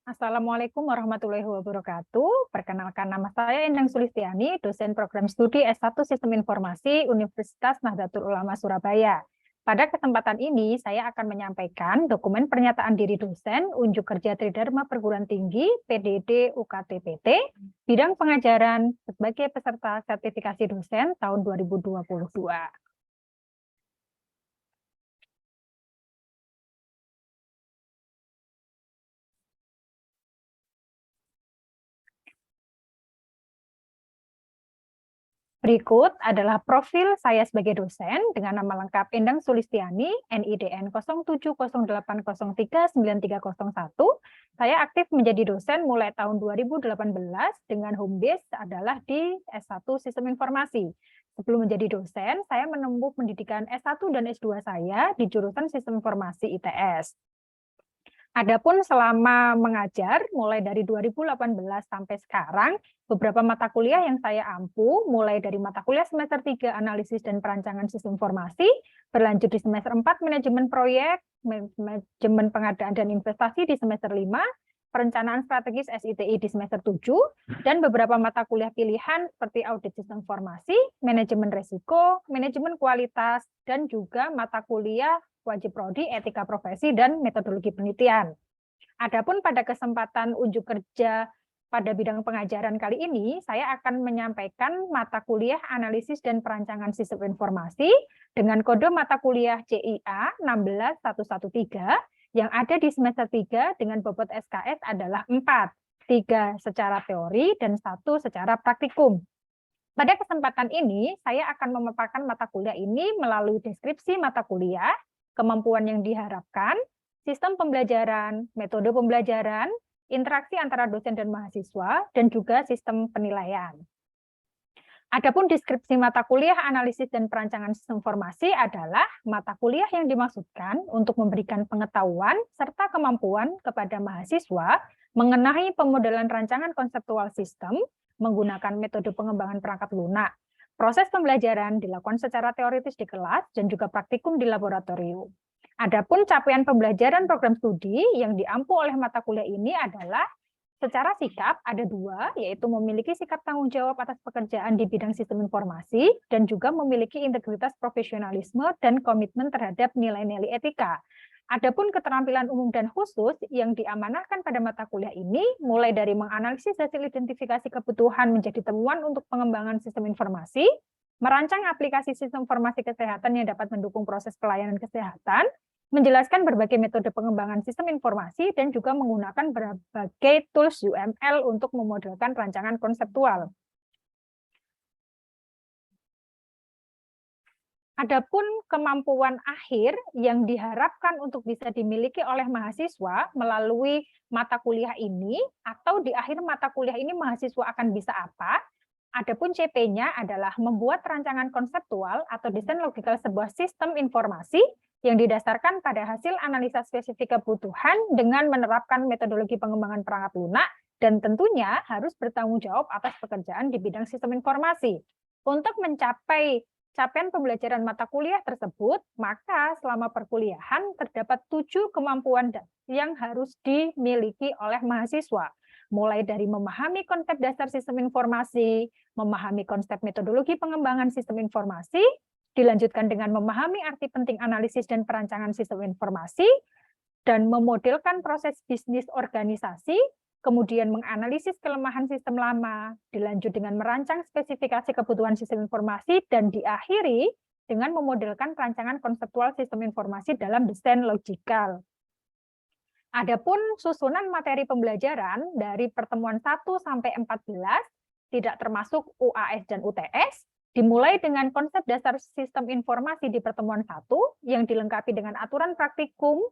Assalamualaikum warahmatullahi wabarakatuh. Perkenalkan, nama saya Endang Sulistiani, dosen program studi S1 Sistem Informasi Universitas Nahdlatul Ulama Surabaya. Pada kesempatan ini, saya akan menyampaikan dokumen pernyataan diri dosen unjuk kerja Tridharma Perguruan Tinggi PDD UKT-PT bidang pengajaran sebagai peserta sertifikasi dosen tahun 2022. Berikut adalah profil saya sebagai dosen dengan nama lengkap Endang Sulistiani, NIDN 0780303931. Saya aktif menjadi dosen mulai tahun 2018 dengan home base adalah di S1 Sistem Informasi. Sebelum menjadi dosen, saya menempuh pendidikan S1 dan S2 saya di jurusan Sistem Informasi ITS. Adapun selama mengajar, mulai dari 2018 sampai sekarang, beberapa mata kuliah yang saya ampu, mulai dari mata kuliah semester 3 Analisis dan Perancangan Sistem Informasi, berlanjut di semester 4 Manajemen Proyek, Manajemen Pengadaan dan Investasi di semester 5, Perencanaan Strategis SITI di semester 7, dan beberapa mata kuliah pilihan seperti Audit Sistem Informasi, Manajemen Risiko, Manajemen Kualitas, dan juga mata kuliah wajib prodi, etika profesi, dan metodologi penelitian. Adapun pada kesempatan unjuk kerja pada bidang pengajaran kali ini, saya akan menyampaikan mata kuliah analisis dan perancangan sistem informasi dengan kode mata kuliah CIA 16113 yang ada di semester 3 dengan bobot SKS adalah 4, 3 secara teori dan 1 secara praktikum. Pada kesempatan ini, saya akan memaparkan mata kuliah ini melalui deskripsi mata kuliah, kemampuan yang diharapkan, sistem pembelajaran, metode pembelajaran, interaksi antara dosen dan mahasiswa, dan juga sistem penilaian. Adapun deskripsi mata kuliah analisis dan perancangan sistem informasi adalah mata kuliah yang dimaksudkan untuk memberikan pengetahuan serta kemampuan kepada mahasiswa mengenai pemodelan rancangan konseptual sistem menggunakan metode pengembangan perangkat lunak. Proses pembelajaran dilakukan secara teoritis di kelas dan juga praktikum di laboratorium. Adapun capaian pembelajaran program studi yang diampu oleh mata kuliah ini adalah secara sikap ada 2, yaitu memiliki sikap tanggung jawab atas pekerjaan di bidang sistem informasi dan juga memiliki integritas profesionalisme dan komitmen terhadap nilai-nilai etika. Adapun keterampilan umum dan khusus yang diamanahkan pada mata kuliah ini, mulai dari menganalisis hasil identifikasi kebutuhan menjadi temuan untuk pengembangan sistem informasi, merancang aplikasi sistem informasi kesehatan yang dapat mendukung proses pelayanan kesehatan, menjelaskan berbagai metode pengembangan sistem informasi, dan juga menggunakan berbagai tools UML untuk memodelkan rancangan konseptual. Adapun kemampuan akhir yang diharapkan untuk bisa dimiliki oleh mahasiswa melalui mata kuliah ini, atau di akhir mata kuliah ini mahasiswa akan bisa apa? Adapun CP-nya adalah membuat rancangan konseptual atau desain logikal sebuah sistem informasi yang didasarkan pada hasil analisa spesifik kebutuhan dengan menerapkan metodologi pengembangan perangkat lunak dan tentunya harus bertanggung jawab atas pekerjaan di bidang sistem informasi. Untuk mencapai capaian pembelajaran mata kuliah tersebut, maka selama perkuliahan terdapat 7 kemampuan yang harus dimiliki oleh mahasiswa, mulai dari memahami konsep dasar sistem informasi, memahami konsep metodologi pengembangan sistem informasi, dilanjutkan dengan memahami arti penting analisis dan perancangan sistem informasi, dan memodelkan proses bisnis organisasi, kemudian menganalisis kelemahan sistem lama, dilanjut dengan merancang spesifikasi kebutuhan sistem informasi, dan diakhiri dengan memodelkan rancangan konseptual sistem informasi dalam desain logikal. Adapun susunan materi pembelajaran dari pertemuan 1 sampai 14, tidak termasuk UAS dan UTS, dimulai dengan konsep dasar sistem informasi di pertemuan 1, yang dilengkapi dengan aturan praktikum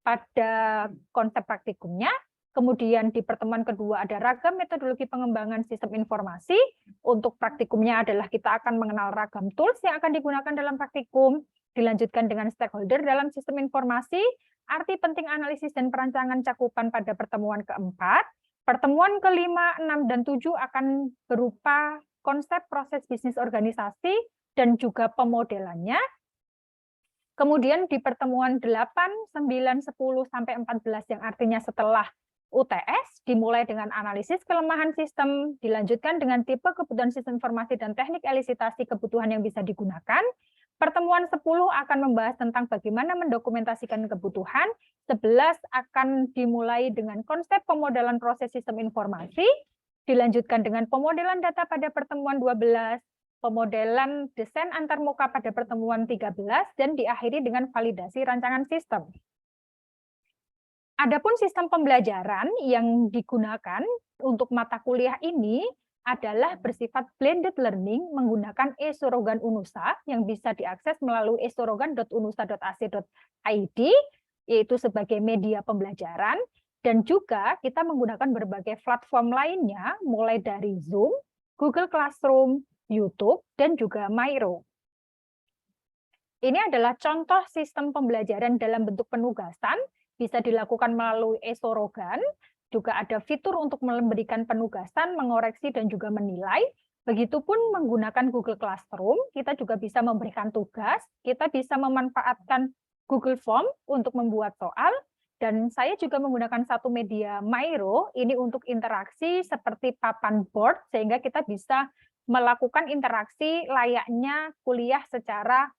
pada konsep praktikumnya. Kemudian di pertemuan kedua ada ragam metodologi pengembangan sistem informasi. Untuk praktikumnya adalah kita akan mengenal ragam tools yang akan digunakan dalam praktikum. Dilanjutkan dengan stakeholder dalam sistem informasi, arti penting analisis dan perancangan cakupan pada pertemuan keempat. Pertemuan kelima, 6, dan 7 akan berupa konsep proses bisnis organisasi dan juga pemodelannya. Kemudian di pertemuan 8, 9, 10, sampai 14 yang artinya setelah UTS dimulai dengan analisis kelemahan sistem, dilanjutkan dengan tipe kebutuhan sistem informasi dan teknik elisitasi kebutuhan yang bisa digunakan. Pertemuan 10 akan membahas tentang bagaimana mendokumentasikan kebutuhan, 11 akan dimulai dengan konsep pemodelan proses sistem informasi, dilanjutkan dengan pemodelan data pada pertemuan 12, pemodelan desain antarmuka pada pertemuan 13, dan diakhiri dengan validasi rancangan sistem. Adapun sistem pembelajaran yang digunakan untuk mata kuliah ini adalah bersifat blended learning menggunakan eSorogan Unusa yang bisa diakses melalui esorogan.unusa.ac.id, yaitu sebagai media pembelajaran, dan juga kita menggunakan berbagai platform lainnya mulai dari Zoom, Google Classroom, YouTube, dan juga Miro. Ini adalah contoh sistem pembelajaran dalam bentuk penugasan, bisa dilakukan melalui eSorogan, juga ada fitur untuk memberikan penugasan, mengoreksi, dan juga menilai. Begitupun menggunakan Google Classroom, kita juga bisa memberikan tugas, kita bisa memanfaatkan Google Form untuk membuat soal, dan saya juga menggunakan satu media Miro, ini untuk interaksi seperti papan board, sehingga kita bisa melakukan interaksi layaknya kuliah secara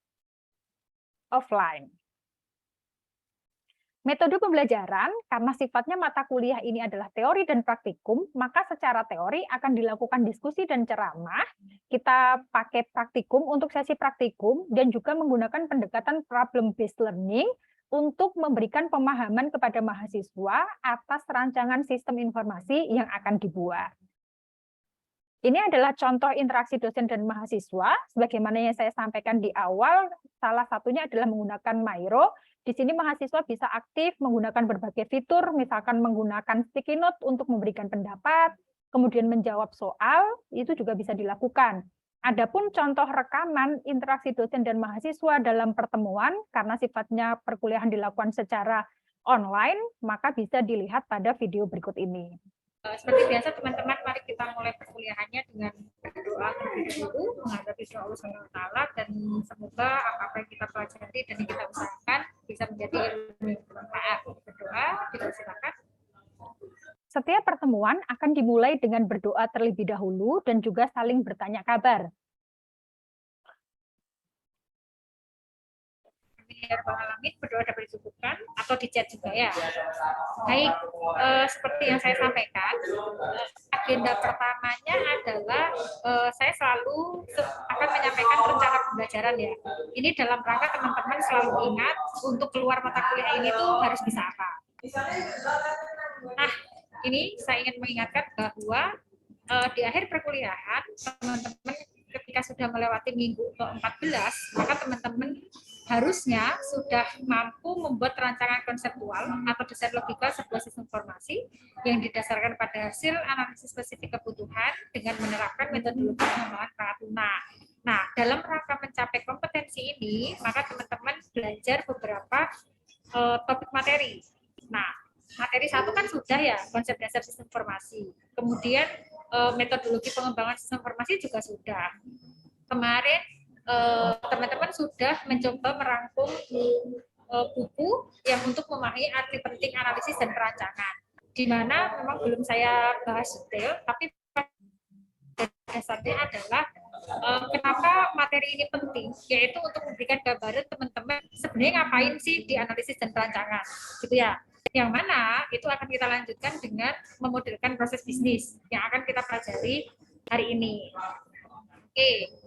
offline. Metode pembelajaran, karena sifatnya mata kuliah ini adalah teori dan praktikum, maka secara teori akan dilakukan diskusi dan ceramah. Kita pakai praktikum untuk sesi praktikum, dan juga menggunakan pendekatan problem-based learning untuk memberikan pemahaman kepada mahasiswa atas rancangan sistem informasi yang akan dibuat. Ini adalah contoh interaksi dosen dan mahasiswa, sebagaimana yang saya sampaikan di awal, salah satunya adalah menggunakan Miro. Di sini mahasiswa bisa aktif menggunakan berbagai fitur, misalkan menggunakan sticky note untuk memberikan pendapat, kemudian menjawab soal, itu juga bisa dilakukan. Adapun contoh rekaman interaksi dosen dan mahasiswa dalam pertemuan, karena sifatnya perkuliahan dilakukan secara online, maka bisa dilihat pada video berikut ini. Seperti biasa teman-teman, mari kita mulai perkuliahannya dengan berdoa terlebih dahulu menghadapi doa Allah Subhanahu wa taala, dan semoga apa yang kita pelajari dan yang kita usahakan bisa menjadi ilmu yang bermanfaat. Berdoa, silakan. Setiap pertemuan akan dimulai dengan berdoa terlebih dahulu dan juga saling bertanya kabar. Alamin, berdoa dapat disebutkan atau di chat juga ya. Baik, seperti yang saya sampaikan, agenda pertamanya adalah saya selalu akan menyampaikan rencana pembelajaran ya. Ini dalam rangka teman-teman selalu ingat untuk keluar mata kuliah ini tuh harus bisa apa. Nah, ini saya ingin mengingatkan bahwa di akhir perkuliahan teman-teman ketika sudah melewati minggu ke-14, maka teman-teman harusnya sudah mampu membuat rancangan konseptual atau desain logika sebuah sistem informasi yang didasarkan pada hasil analisis spesifik kebutuhan dengan menerapkan metodologi pengembangan perangkat lunak. Nah, dalam rangka mencapai kompetensi ini, maka teman-teman belajar beberapa topik materi. Nah, materi 1 kan sudah ya, konsep dasar sistem informasi. Kemudian metodologi pengembangan sistem informasi juga sudah. Kemarin teman-teman sudah mencoba merangkum buku yang untuk memahami arti penting analisis dan perancangan, di mana memang belum saya bahas detail, tapi dasarnya adalah kenapa materi ini penting, yaitu untuk memberikan gambaran teman-teman sebenarnya ngapain sih di analisis dan perancangan, gitu ya. Yang mana itu akan kita lanjutkan dengan memodelkan proses bisnis yang akan kita pelajari hari ini. Oke.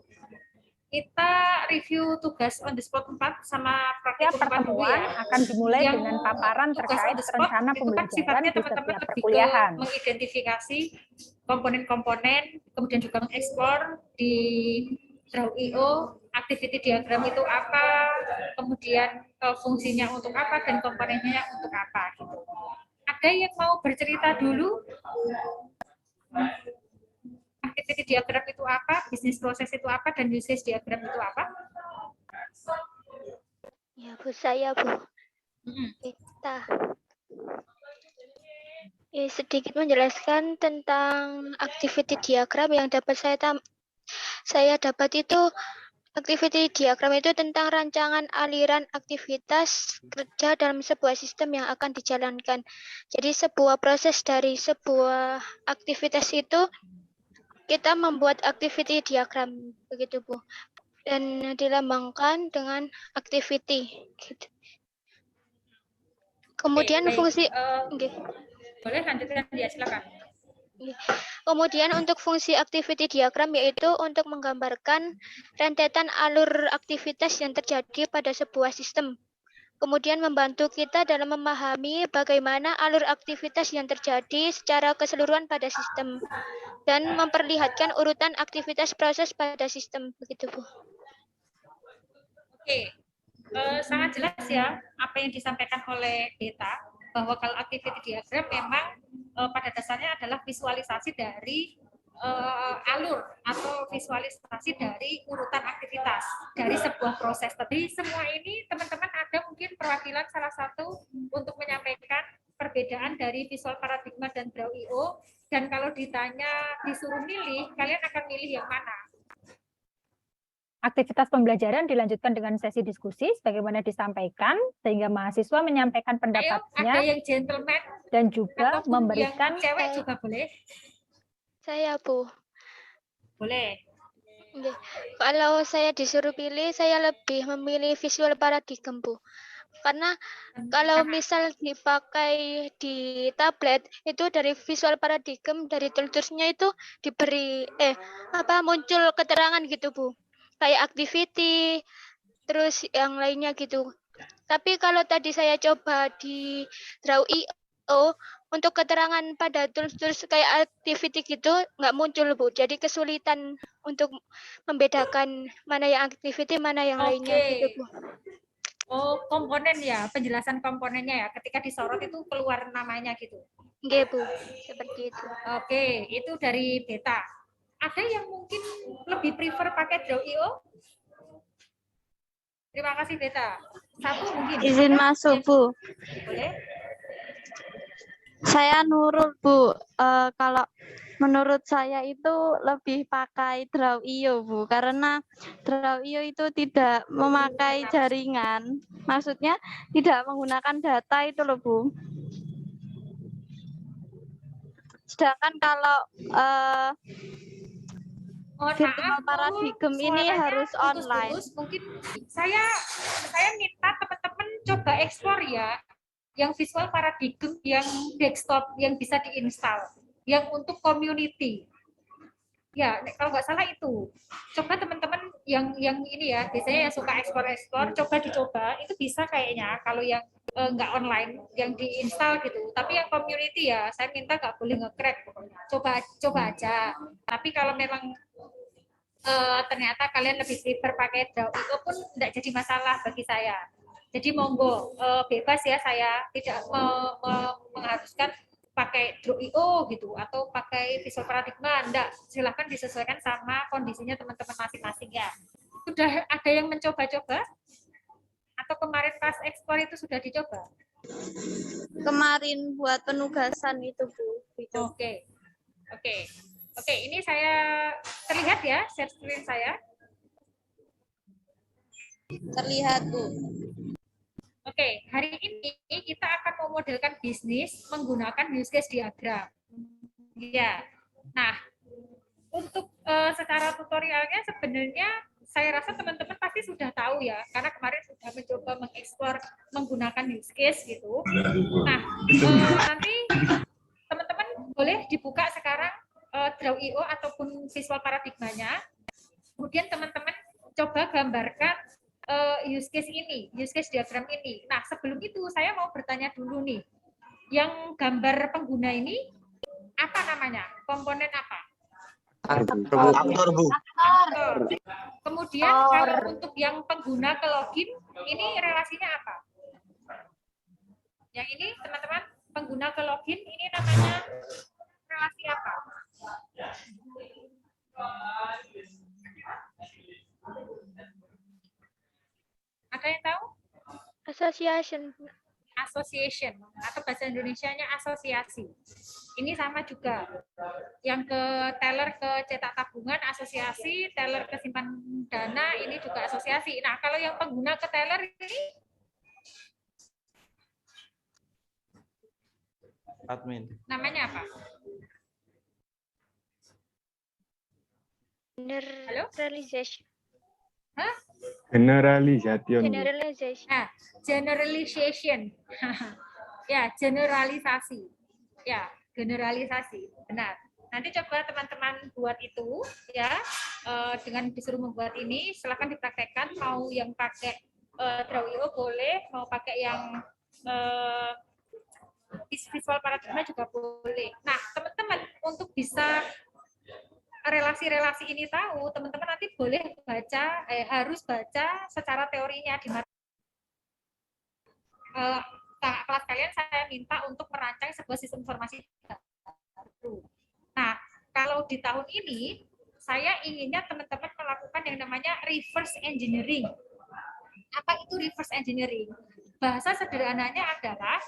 Kita review tugas on the spot 4 sama praktikum 4 pertemuan ya. Akan dimulai yang dengan paparan terkait rencana pembelajaran di setiap perkuliahan. Mengidentifikasi komponen-komponen, kemudian juga mengeksplor di Draw.io, activity diagram itu apa, kemudian fungsinya untuk apa, dan komponennya untuk apa. Gitu. Ada yang mau bercerita dulu? Activity diagram itu apa, bisnis proses itu apa, dan usage diagram itu apa? Ya Bu, saya Bu. Kita sedikit menjelaskan tentang activity diagram yang dapat saya dapat itu Activity diagram itu tentang rancangan aliran aktivitas kerja dalam sebuah sistem yang akan dijalankan. Jadi sebuah proses dari sebuah aktivitas itu kita membuat activity diagram, begitu Bu. Dan dilambangkan dengan activity. Gitu. Kemudian Oke, baik. fungsi Boleh lanjutkan dia, silakan. Kemudian untuk fungsi activity diagram yaitu untuk menggambarkan rentetan alur aktivitas yang terjadi pada sebuah sistem. Kemudian membantu kita dalam memahami bagaimana alur aktivitas yang terjadi secara keseluruhan pada sistem dan memperlihatkan urutan aktivitas proses pada sistem, begitu Bu. Oke, sangat jelas ya apa yang disampaikan oleh Beta, bahwa kalau activity diagram memang pada dasarnya adalah visualisasi dari alur atau visualisasi dari urutan aktivitas dari sebuah proses. Tapi semua ini teman-teman ada mungkin perwakilan salah satu untuk menyampaikan perbedaan dari visual paradigma dan Draw.io, dan kalau ditanya disuruh milih, kalian akan milih yang mana? Aktivitas pembelajaran dilanjutkan dengan sesi diskusi sebagaimana disampaikan, sehingga mahasiswa menyampaikan pendapatnya. Ayo, ada yang gentleman dan juga memberikan yang cewek juga boleh. Saya Bu. Boleh. Kalau saya disuruh pilih, saya lebih memilih visual paradigm Bu. Karena kalau misal dipakai di tablet itu dari visual paradigm dari tools-nya itu diberi muncul keterangan gitu Bu. Kayak activity terus yang lainnya gitu. Tapi kalau tadi saya coba di Draw.io untuk keterangan pada tools-tools kayak activity gitu nggak muncul Bu. Jadi kesulitan untuk membedakan mana yang activity mana yang lainnya gitu Bu. Oh, komponen ya, penjelasan komponennya ya. Ketika disorot itu keluar namanya gitu. Nggih, Bu. Seperti itu. Oke, itu dari Beta. Ada yang mungkin lebih prefer pakai Draw.io? Terima kasih Beta. Satu mungkin. Izin masuk, Bu. Boleh? Saya nurut, Bu. Kalau menurut saya itu lebih pakai Draw.io, Bu. Karena Draw.io itu tidak memakai jaringan. Maksudnya tidak menggunakan data itu loh, Bu. Sedangkan kalau virtual paradigm ini harus online. Mungkin saya minta teman-teman coba eksplor ya, yang visual paradigm yang desktop yang bisa diinstal, yang untuk community. Ya, kalau nggak salah itu. Coba teman-teman yang ini ya, biasanya yang suka eksplor, dicoba, itu bisa kayaknya kalau yang nggak online, yang diinstal gitu. Tapi yang community ya, saya minta nggak boleh nge-crack. Coba aja. Tapi kalau memang ternyata kalian lebih prefer pakai Draw.io pun tidak jadi masalah bagi saya. Jadi monggo bebas ya, saya tidak mengharuskan pakai Draw.io gitu atau pakai visual paradigma, enggak, silahkan disesuaikan sama kondisinya teman-teman masing-masing ya. Sudah ada yang mencoba-coba atau kemarin pas ekspor itu sudah dicoba? Kemarin buat penugasan itu, Bu. Oke, ini saya terlihat ya share screen saya. Terlihat, Bu. Oke, hari ini kita akan memodelkan bisnis menggunakan use case diagram. Ya, nah untuk secara tutorialnya sebenarnya saya rasa teman-teman pasti sudah tahu ya, karena kemarin sudah mencoba mengeksplor menggunakan use case gitu. Nah, nanti teman-teman boleh dibuka sekarang Draw.io ataupun visual paradigmanya. Kemudian teman-teman coba gambarkan use case ini, use case diagram ini. Nah, sebelum itu saya mau bertanya dulu nih, yang gambar pengguna ini apa namanya? Komponen apa? Aktor, Bu. Kemudian kalau untuk yang pengguna ke login, ini relasinya apa? Yang ini teman-teman, pengguna ke login ini namanya relasi apa? Ada yang tahu? Association Association atau bahasa Indonesianya asosiasi. Ini sama juga. Yang ke teller ke cetak tabungan asosiasi, teller ke simpan dana ini juga asosiasi. Nah, kalau yang pengguna ke teller ini Admin. namanya apa? Generalization. Hah? Generalization. Generalization. Nah, generalization. Ya, generalisasi. Ya, generalisasi. Benar. Nanti coba teman-teman buat itu ya, dengan disuruh membuat ini, silakan dipraktekkan. Mau yang pakai Draw.io boleh, mau pakai yang visual paradigma juga boleh. Nah, teman-teman untuk bisa relasi-relasi ini tahu, teman-teman nanti boleh baca, harus baca secara teorinya di kelas kalian. Saya minta untuk merancang sebuah sistem informasi baru. Nah, kalau di tahun ini saya inginnya teman-teman melakukan yang namanya reverse engineering. Apa itu reverse engineering? Bahasa sederhananya adalah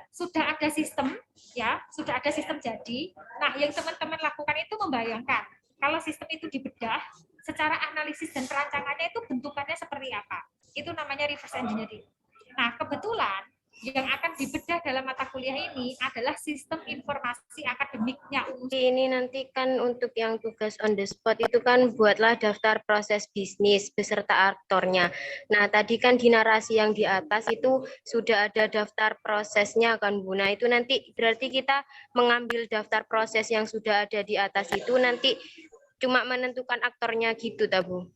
sudah ada sistem, ya, sudah ada sistem jadi. Nah, yang teman-teman lakukan itu membayangkan kalau sistem itu dibedah, secara analisis dan perancangannya itu bentukannya seperti apa. Itu namanya reverse engineering. Nah, kebetulan yang akan dibedah dalam mata kuliah ini adalah sistem informasi akademiknya. Ini nanti kan untuk yang tugas on the spot itu kan buatlah daftar proses bisnis beserta aktornya. Nah, tadi kan di narasi yang di atas itu sudah ada daftar prosesnya kan Bu. Nah, itu nanti berarti kita mengambil daftar proses yang sudah ada di atas itu nanti cuma menentukan aktornya gitu ta Bu.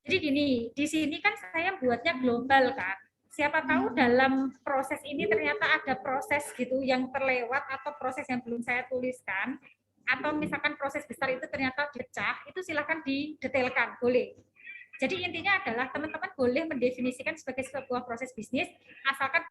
Jadi gini, di sini kan saya buatnya global kan. Siapa tahu dalam proses ini ternyata ada proses gitu yang terlewat atau proses yang belum saya tuliskan, atau misalkan proses besar itu ternyata dipecah, itu silakan didetailkan, boleh. Jadi intinya adalah teman-teman boleh mendefinisikan sebagai sebuah proses bisnis, asalkan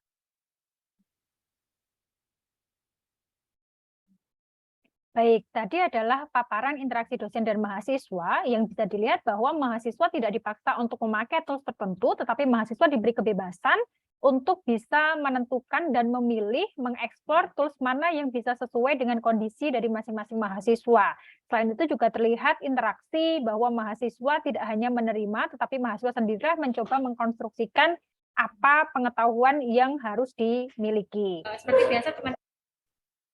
Baik, tadi adalah paparan interaksi dosen dan mahasiswa yang bisa dilihat bahwa mahasiswa tidak dipaksa untuk memakai tools tertentu, tetapi mahasiswa diberi kebebasan untuk bisa menentukan dan memilih mengeksplor tools mana yang bisa sesuai dengan kondisi dari masing-masing mahasiswa. Selain itu juga terlihat interaksi bahwa mahasiswa tidak hanya menerima, tetapi mahasiswa sendiri mencoba mengkonstruksikan apa pengetahuan yang harus dimiliki. seperti biasa teman.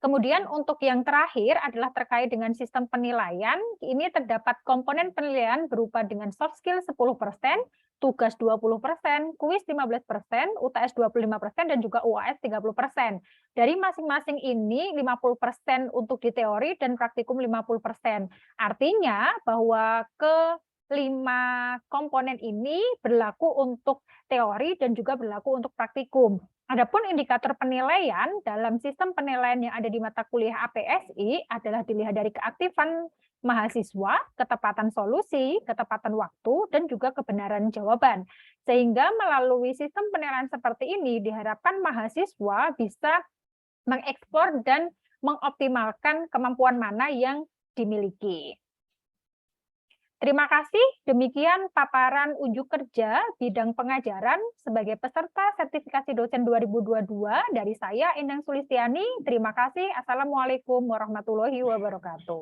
Kemudian untuk yang terakhir adalah terkait dengan sistem penilaian. Ini terdapat komponen penilaian berupa dengan soft skill 10%, tugas 20%, kuis 15%, UTS 25%, dan juga UAS 30%. Dari masing-masing ini 50% untuk di teori dan praktikum 50%. Artinya bahwa kelima komponen ini berlaku untuk teori dan juga berlaku untuk praktikum. Adapun indikator penilaian dalam sistem penilaian yang ada di mata kuliah APSI adalah dilihat dari keaktifan mahasiswa, ketepatan solusi, ketepatan waktu, dan juga kebenaran jawaban. Sehingga melalui sistem penilaian seperti ini diharapkan mahasiswa bisa mengeksplor dan mengoptimalkan kemampuan mana yang dimiliki. Terima kasih. Demikian paparan unjuk kerja bidang pengajaran sebagai peserta sertifikasi dosen 2022 dari saya, Endang Sulistiani. Terima kasih. Assalamualaikum warahmatullahi wabarakatuh.